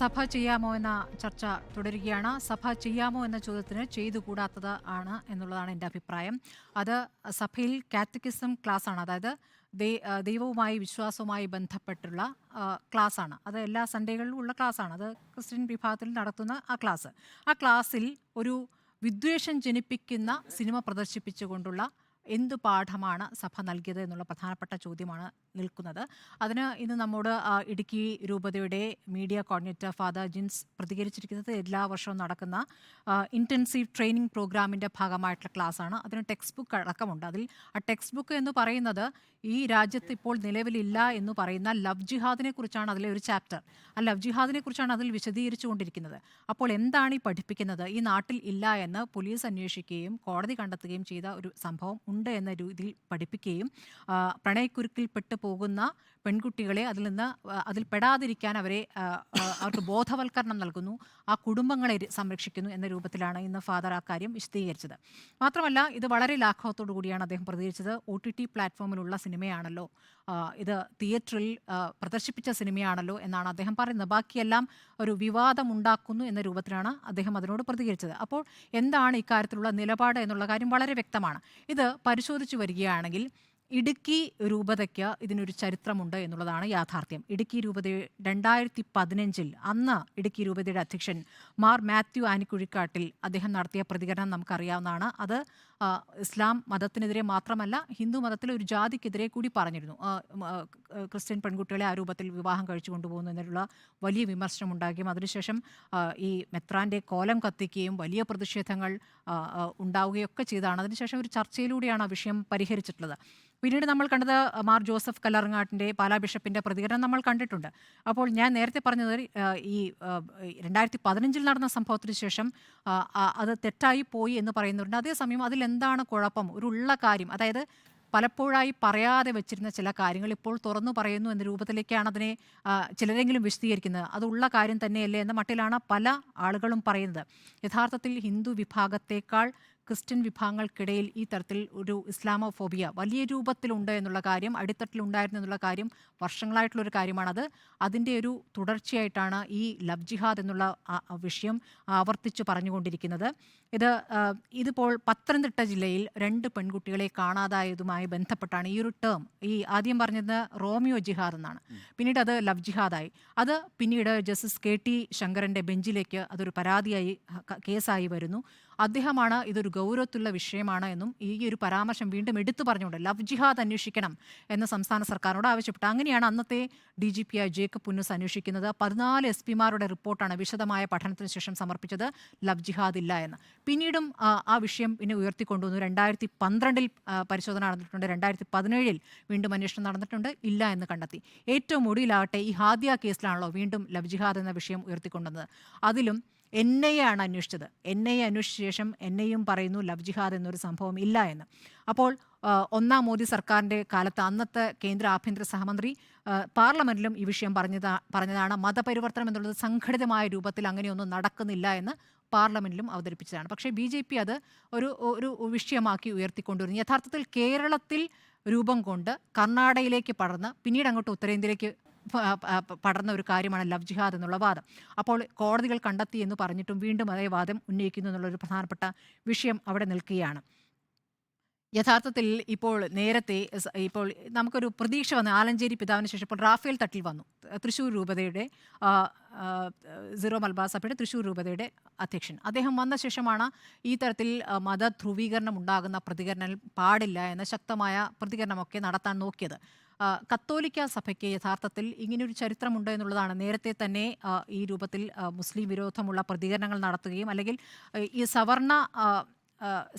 സഭ ചെയ്യാമോ എന്ന ചർച്ച തുടരുകയാണ്. സഭ ചെയ്യാമോ എന്ന ചോദ്യത്തിന് ചെയ്തുകൂടാത്തത് ആണ് എന്നുള്ളതാണ് എൻ്റെ അഭിപ്രായം. അത് സഭയിൽ കാറ്റക്കിസം ക്ലാസ്സാണ്. അതായത് ദൈവവുമായി വിശ്വാസവുമായി ബന്ധപ്പെട്ടുള്ള ക്ലാസ്സാണ്. അത് എല്ലാ സൺഡേകളിലും ഉള്ള ക്ലാസ്സാണ്. അത് ക്രിസ്ത്യൻ വിഭാഗത്തിൽ നടത്തുന്ന ആ ക്ലാസ്. ആ ക്ലാസ്സിൽ ഒരു വിദ്വേഷം ജനിപ്പിക്കുന്ന സിനിമ പ്രദർശിപ്പിച്ചുകൊണ്ടുള്ള എന്തു പാഠമാണ് സഭ നൽകിയത് എന്നുള്ള പ്രധാനപ്പെട്ട ചോദ്യമാണ് നിൽക്കുന്നത്. അതിന് ഇന്ന് നമ്മോട് ഇടുക്കി രൂപതയുടെ മീഡിയ കോർഡിനേറ്റർ ഫാദർ ജിൻസ് പ്രതികരിച്ചിരിക്കുന്നത് എല്ലാ വർഷവും നടക്കുന്ന ഇൻറ്റൻസീവ് ട്രെയിനിങ് പ്രോഗ്രാമിൻ്റെ ഭാഗമായിട്ടുള്ള ക്ലാസ്സാണ്. അതിന് ടെക്സ്റ്റ് ബുക്ക് അടക്കമുണ്ട്. അതിൽ ആ ടെക്സ്റ്റ് ബുക്ക് എന്ന് പറയുന്നത് ഈ രാജ്യത്ത് ഇപ്പോൾ നിലവിലില്ല എന്ന് പറയുന്ന ലവ് ജിഹാദിനെ കുറിച്ചാണ് അതിലെ ഒരു ചാപ്റ്റർ. ആ ലവ് ജിഹാദിനെ കുറിച്ചാണ് അതിൽ വിശദീകരിച്ചു കൊണ്ടിരിക്കുന്നത്. അപ്പോൾ എന്താണ് ഈ പഠിപ്പിക്കുന്നത്? ഈ നാട്ടിൽ ഇല്ല എന്ന് പോലീസ് അന്വേഷിക്കുകയും കോടതി കണ്ടെത്തുകയും ചെയ്ത ഒരു സംഭവം ഉണ്ട് എന്ന രീതിയിൽ പഠിപ്പിക്കുകയും പ്രണയക്കുരുക്കിൽപ്പെട്ട് പോകുന്ന പെൺകുട്ടികളെ അതിൽ പെടാതിരിക്കാൻ അവർക്ക് ബോധവൽക്കരണം നൽകുന്നു, ആ കുടുംബങ്ങളെ സംരക്ഷിക്കുന്നു എന്ന രൂപത്തിലാണ് ഇന്ന് ഫാദർ ആ കാര്യം വിശദീകരിച്ചത്. മാത്രമല്ല, ഇത് വളരെ ലാഘവത്തോടു കൂടിയാണ് അദ്ദേഹം പ്രതികരിച്ചത്. OTT പ്ലാറ്റ്ഫോമിലുള്ള സിനിമയാണല്ലോ, ഇത് തിയേറ്ററിൽ പ്രദർശിപ്പിച്ച സിനിമയാണല്ലോ എന്നാണ് അദ്ദേഹം പറയുന്നത്. ബാക്കിയെല്ലാം ഒരു വിവാദം ഉണ്ടാക്കുന്നു എന്ന രൂപത്തിലാണ് അദ്ദേഹം അതിനോട് പ്രതികരിച്ചത്. അപ്പോൾ എന്താണ് ഇക്കാര്യത്തിലുള്ള നിലപാട് എന്നുള്ള കാര്യം വളരെ വ്യക്തമാണ്. ഇത് പരിശോധിച്ചു വരികയാണെങ്കിൽ ഇടുക്കി രൂപതയ്ക്ക് ഇതിനൊരു ചരിത്രമുണ്ട് എന്നുള്ളതാണ് യാഥാർത്ഥ്യം. ഇടുക്കി രൂപത 2015 അന്ന് ഇടുക്കി രൂപതയുടെ അധ്യക്ഷൻ മാർ മാത്യു ആനിക്കുഴിക്കാട്ടിൽ അദ്ദേഹം നടത്തിയ പ്രതികരണം നമുക്കറിയാവുന്നതാണ്. അത് ഇസ്ലാം മതത്തിനെതിരെ മാത്രമല്ല, ഹിന്ദു മതത്തിലെ ഒരു ജാതിക്കെതിരെ കൂടി പറഞ്ഞിരുന്നു. ക്രിസ്ത്യൻ പെൺകുട്ടികളെ ആ രൂപത്തിൽ വിവാഹം കഴിച്ചു കൊണ്ടുപോകുന്നു എന്നുള്ള വലിയ വിമർശനം ഉണ്ടാകുകയും അതിനുശേഷം ഈ മെത്രാൻ്റെ കോലം കത്തിക്കുകയും വലിയ പ്രതിഷേധങ്ങൾ ഉണ്ടാവുകയൊക്കെ ചെയ്തതാണ്. അതിനുശേഷം ഒരു ചർച്ചയിലൂടെയാണ് ആ വിഷയം പരിഹരിച്ചിട്ടുള്ളത്. പിന്നീട് നമ്മൾ കണ്ടത് മാർ ജോസഫ് കല്ലറങ്ങാട്ടിൻ്റെ പാലാ ബിഷപ്പിൻ്റെ പ്രതികരണം നമ്മൾ കണ്ടിട്ടുണ്ട്. അപ്പോൾ ഞാൻ നേരത്തെ പറഞ്ഞത് ഈ 2015 നടന്ന സംഭവത്തിന് ശേഷം അത് തെറ്റായി പോയി എന്ന് പറയുന്നുണ്ട്. അതേസമയം അതിലെന്താണ് കുഴപ്പം? ഒരു ഉള്ള കാര്യം, അതായത് പലപ്പോഴായി പറയാതെ വെച്ചിരുന്ന ചില കാര്യങ്ങൾ ഇപ്പോൾ തുറന്നു പറയുന്നു എന്ന രൂപത്തിലേക്കാണ് അതിനെ ചിലരെങ്കിലും വിശദീകരിക്കുന്നത്. അതുള്ള കാര്യം തന്നെയല്ലേ എന്ന മട്ടിലാണ് പല ആളുകളും പറയുന്നത്. യഥാർത്ഥത്തിൽ ഹിന്ദു വിഭാഗത്തേക്കാൾ ക്രിസ്ത്യൻ വിഭാഗങ്ങൾക്കിടയിൽ ഈ തരത്തിൽ ഒരു ഇസ്ലാമോഫോബിയ വലിയ രൂപത്തിലുണ്ട് എന്നുള്ള കാര്യം, അടിത്തട്ടിലുണ്ടായിരുന്നു എന്നുള്ള കാര്യം വർഷങ്ങളായിട്ടുള്ളൊരു കാര്യമാണത്. അതിൻ്റെ ഒരു തുടർച്ചയായിട്ടാണ് ഈ ലവ് ജിഹാദ് എന്നുള്ള വിഷയം ആവർത്തിച്ച് പറഞ്ഞുകൊണ്ടിരിക്കുന്നത്. ഇതിപ്പോൾ പത്തനംതിട്ട ജില്ലയിൽ 2 പെൺകുട്ടികളെ കാണാതായതുമായി ബന്ധപ്പെട്ടാണ് ഈ ഒരു ടേം, ഈ ആദ്യം പറഞ്ഞത് റോമിയോ ജിഹാദ് എന്നാണ്, പിന്നീട് അത് ലവ് ജിഹാദായി. അത് പിന്നീട് ജസ്റ്റിസ് KT ശങ്കരൻ്റെ ബെഞ്ചിലേക്ക് അതൊരു പരാതിയായി കേസായി വരുന്നു. അദ്ദേഹമാണ് ഇതൊരു ഗൗരവത്തിലുള്ള വിഷയമാണ് എന്നും ഈ ഒരു പരാമർശം വീണ്ടും എടുത്തു പറഞ്ഞുകൊണ്ട് ലവ് ജിഹാദ് അന്വേഷിക്കണം എന്ന് സംസ്ഥാന സർക്കാരിനോട് ആവശ്യപ്പെട്ടു. അങ്ങനെയാണ് അന്നത്തെ DGP ജേക്കബ് പുന്നൂസ് അന്വേഷിക്കുന്നത്. 14 SP-മാരുടെ റിപ്പോർട്ടാണ് വിശദമായ പഠനത്തിന് ശേഷം സമർപ്പിച്ചത് ലവ് ജിഹാദ് ഇല്ല എന്ന്. പിന്നീടും ആ വിഷയം പിന്നെ ഉയർത്തിക്കൊണ്ടുവന്നു. 2012 പരിശോധന നടന്നിട്ടുണ്ട്, 2017 വീണ്ടും അന്വേഷണം നടന്നിട്ടുണ്ട്, ഇല്ല എന്ന് കണ്ടെത്തി. ഏറ്റവും ഒടുവിലാകട്ടെ ഈ ഹാദിയ കേസിലാണല്ലോ വീണ്ടും ലവ് ജിഹാദ് എന്ന വിഷയം ഉയർത്തിക്കൊണ്ടുവന്നത്. അതിലും NIA ആണ് അന്വേഷിച്ചത്. NIA അന്വേഷിച്ച ശേഷം NIA പറയുന്നു ലവ് ജിഹാദ് എന്നൊരു സംഭവം ഇല്ല എന്ന്. അപ്പോൾ ഒന്നാം മോദി സർക്കാരിൻ്റെ കാലത്ത് അന്നത്തെ കേന്ദ്ര ആഭ്യന്തര സഹമന്ത്രി പാർലമെൻറ്റിലും ഈ വിഷയം പറഞ്ഞതാണ്. മതപരിവർത്തനം എന്നുള്ളത് സംഘടിതമായ രൂപത്തിൽ അങ്ങനെയൊന്നും നടക്കുന്നില്ല എന്ന് പാർലമെൻറ്റിലും അവതരിപ്പിച്ചതാണ്. പക്ഷേ BJP അത് ഒരു വിഷയമാക്കി ഉയർത്തിക്കൊണ്ടുവരുന്നു. യഥാർത്ഥത്തിൽ കേരളത്തിൽ രൂപം കൊണ്ട് കർണാടകയിലേക്ക് പടർന്ന് പിന്നീട് അങ്ങോട്ട് ഉത്തരേന്ത്യയിലേക്ക് പടർന്ന ഒരു കാര്യമാണ് ലവ് ജിഹാദ് എന്നുള്ള വാദം. അപ്പോൾ കോടതികൾ കണ്ടെത്തി എന്ന് പറഞ്ഞിട്ടും വീണ്ടും അതേ വാദം ഉന്നയിക്കുന്നു എന്നുള്ളൊരു പ്രധാനപ്പെട്ട വിഷയം അവിടെ നിൽക്കുകയാണ്. യഥാർത്ഥത്തിൽ ഇപ്പോൾ നമുക്കൊരു പ്രതീക്ഷ വന്നു. ആലഞ്ചേരി പിതാവിന് ശേഷം ഇപ്പോൾ റാഫേൽ തട്ടിൽ വന്നു, തൃശ്ശൂർ രൂപതയുടെ സീറോ മലബാർ സഭയുടെ തൃശ്ശൂർ രൂപതയുടെ അധ്യക്ഷൻ. അദ്ദേഹം വന്ന ശേഷമാണ് ഈ തരത്തിൽ മത ധ്രുവീകരണം ഉണ്ടാകുന്ന പ്രതികരണം പാടില്ല എന്ന ശക്തമായ പ്രതികരണമൊക്കെ നടത്താൻ നോക്കിയത്. കത്തോലിക്ക സഭയ്ക്ക് യഥാർത്ഥത്തിൽ ഇങ്ങനെയൊരു ചരിത്രമുണ്ട് എന്നുള്ളതാണ്. നേരത്തെ തന്നെ ഈ രൂപത്തിൽ മുസ്ലിം വിരോധമുള്ള പ്രതികരണങ്ങൾ നടത്തുകയും അല്ലെങ്കിൽ ഈ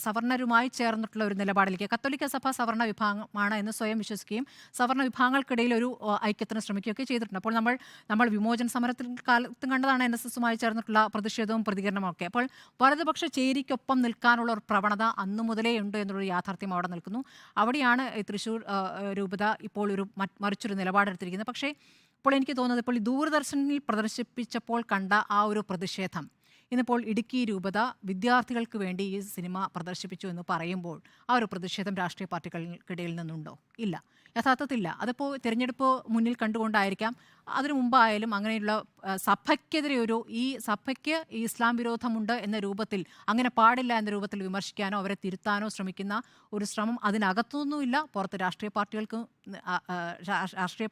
സവർണരുമായി ചേർന്നിട്ടുള്ള ഒരു നിലപാടിലേക്ക് കത്തോലിക്ക സഭ സവർണ വിഭാഗമാണ് എന്ന് സ്വയം വിശ്വസിക്കുകയും സവർണ വിഭാഗങ്ങൾക്കിടയിൽ ഒരു ഐക്യത്തിന് ശ്രമിക്കുകയൊക്കെ ചെയ്തിട്ടുണ്ട്. അപ്പോൾ നമ്മൾ വിമോചന സമരത്തിൽ കാലത്തും കണ്ടതാണ് NSSുമായി ചേർന്നിട്ടുള്ള പ്രതിഷേധവും പ്രതികരണവും ഒക്കെ. അപ്പോൾ വലതുപക്ഷ ചേരിക്കൊപ്പം നിൽക്കാനുള്ള ഒരു പ്രവണത അന്നു മുതലേ ഉണ്ട് എന്നുള്ളൊരു യാഥാർത്ഥ്യം അവിടെ നിൽക്കുന്നു. അവിടെയാണ് തൃശ്ശൂർ രൂപത ഇപ്പോൾ മറിച്ചൊരു നിലപാടെടുത്തിരിക്കുന്നത്. പക്ഷേ ഇപ്പോൾ എനിക്ക് തോന്നുന്നത്, ഇപ്പോൾ ഈ ദൂരദർശനിൽ പ്രദർശിപ്പിച്ചപ്പോൾ കണ്ട ആ ഒരു പ്രതിഷേധം ഇന്നിപ്പോൾ ഇടുക്കി രൂപത വിദ്യാർത്ഥികൾക്ക് വേണ്ടി ഈ സിനിമ പ്രദർശിപ്പിച്ചു എന്ന് പറയുമ്പോൾ ആ ഒരു പ്രതിഷേധം രാഷ്ട്രീയ പാർട്ടികൾക്കിടയിൽ നിന്നുണ്ടോ? ഇല്ല. യഥാർത്ഥത്തിലില്ല. അതിപ്പോൾ തിരഞ്ഞെടുപ്പ് മുന്നിൽ കണ്ടുകൊണ്ടായിരിക്കാം. അതിനു മുമ്പായാലും അങ്ങനെയുള്ള സഭയ്ക്കെതിരെ ഈ സഭയ്ക്ക് ഈ ഇസ്ലാം വിരോധമുണ്ട് എന്ന രൂപത്തിൽ, അങ്ങനെ പാടില്ല എന്ന രൂപത്തിൽ വിമർശിക്കാനോ അവരെ തിരുത്താനോ ശ്രമിക്കുന്ന ഒരു ശ്രമം അതിനകത്തുനിന്നുമില്ല, പുറത്ത് രാഷ്ട്രീയ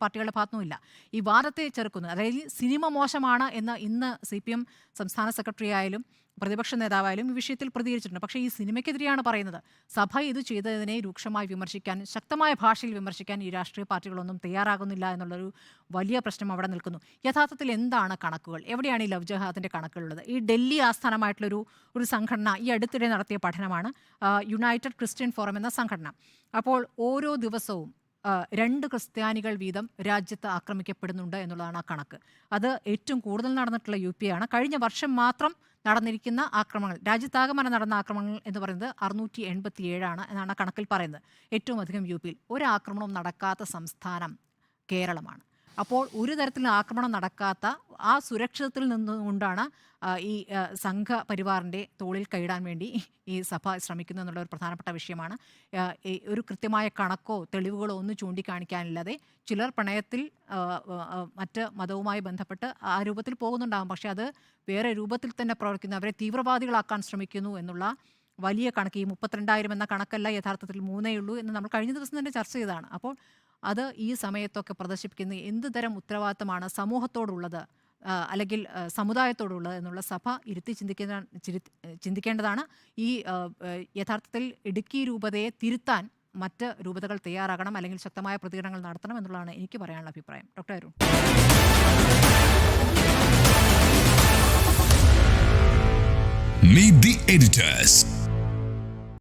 പാർട്ടികളുടെ ഭാഗത്തുനിന്നുമില്ല. ഈ വാദത്തെ ചെറുക്കുന്നത്, അതായത് സിനിമ മോശമാണ് എന്ന് ഇന്ന് CPM സംസ്ഥാന സെക്രട്ടറി ആയാലും പ്രതിപക്ഷ നേതാവായാലും ഈ വിഷയത്തിൽ പ്രതികരിച്ചിട്ടുണ്ട്. പക്ഷേ ഈ സിനിമയ്ക്കെതിരെയാണ് പറയുന്നത്. സഭ ഇത് ചെയ്തതിനെ രൂക്ഷമായി വിമർശിക്കാൻ, ശക്തമായ ഭാഷയിൽ വിമർശിക്കാൻ ഈ രാഷ്ട്രീയ പാർട്ടികളൊന്നും തയ്യാറാകുന്നില്ല എന്നുള്ളൊരു വലിയ പ്രശ്നം അവിടെ നിൽക്കുന്നു. യഥാർത്ഥത്തിൽ എന്താണ് കണക്കുകൾ? എവിടെയാണ് ഈ ലവ് ജിഹാദിൻ്റെ കണക്കുകളുള്ളത്? ഈ ഡൽഹി ആസ്ഥാനമായിട്ടുള്ളൊരു സംഘടന ഈ അടുത്തിടെ നടത്തിയ പഠനമാണ്, യുണൈറ്റഡ് ക്രിസ്ത്യൻ ഫോറം എന്ന സംഘടന. അപ്പോൾ ഓരോ ദിവസവും 2 ക്രിസ്ത്യാനികൾ വീതം രാജ്യത്ത് ആക്രമിക്കപ്പെടുന്നുണ്ട് എന്നുള്ളതാണ് ആ കണക്ക്. അത് ഏറ്റവും കൂടുതൽ നടന്നിട്ടുള്ള UP ആണ്. കഴിഞ്ഞ വർഷം മാത്രം നടന്നിരിക്കുന്ന ആക്രമണങ്ങൾ, രാജ്യത്താകമാനം നടന്ന ആക്രമണങ്ങൾ എന്ന് പറയുന്നത് 687 എന്നാണ് കണക്കിൽ പറയുന്നത്. ഏറ്റവും അധികം UPയിൽ. ഒരു ആക്രമണവും നടക്കാത്ത സംസ്ഥാനം കേരളമാണ്. അപ്പോൾ ഒരു തരത്തിലും ആക്രമണം നടക്കാത്ത ആ സുരക്ഷിതത്തിൽ നിന്നുകൊണ്ടാണ് ഈ സംഘപരിവാറിൻ്റെ തോളിൽ കൈയിടാൻ വേണ്ടി ഈ സഭ ശ്രമിക്കുന്നു എന്നുള്ള ഒരു പ്രധാനപ്പെട്ട വിഷയമാണ്. ഒരു കൃത്യമായ കണക്കോ തെളിവുകളോ ഒന്നും ചൂണ്ടിക്കാണിക്കാനില്ലാതെ ചിലർ പ്രണയത്തിൽ മറ്റ് മതവുമായി ബന്ധപ്പെട്ട് ആ രൂപത്തിൽ പോകുന്നുണ്ടാകും. പക്ഷേ അത് വേറെ രൂപത്തിൽ തന്നെ പ്രവർത്തിക്കുന്നു, അവരെ തീവ്രവാദികളാക്കാൻ ശ്രമിക്കുന്നു എന്നുള്ള വലിയ കണക്ക്. ഈ 32,000 എന്ന കണക്കല്ല യഥാർത്ഥത്തിൽ 3 ഉള്ളൂ എന്ന് നമ്മൾ കഴിഞ്ഞ ദിവസം തന്നെ ചർച്ച ചെയ്തതാണ്. അപ്പോൾ അത് ഈ സമയത്തൊക്കെ പ്രദർശിപ്പിക്കുന്ന എന്ത് തരം ഉത്തരവാദിത്തമാണ് സമൂഹത്തോടുള്ളത്, അല്ലെങ്കിൽ സമുദായത്തോടുള്ളത് എന്നുള്ള സഭ ഇരുത്തി ചിന്തിക്കേണ്ടതാണ്. ഈ യഥാർത്ഥത്തിൽ ഇടുക്കി രൂപതയെ തിരുത്താൻ മറ്റ് രൂപതകൾ തയ്യാറാകണം, അല്ലെങ്കിൽ ശക്തമായ പ്രതികരണങ്ങൾ നടത്തണം എന്നുള്ളതാണ് എനിക്ക് പറയാനുള്ള അഭിപ്രായം. Doctor Arun. Meet the editors.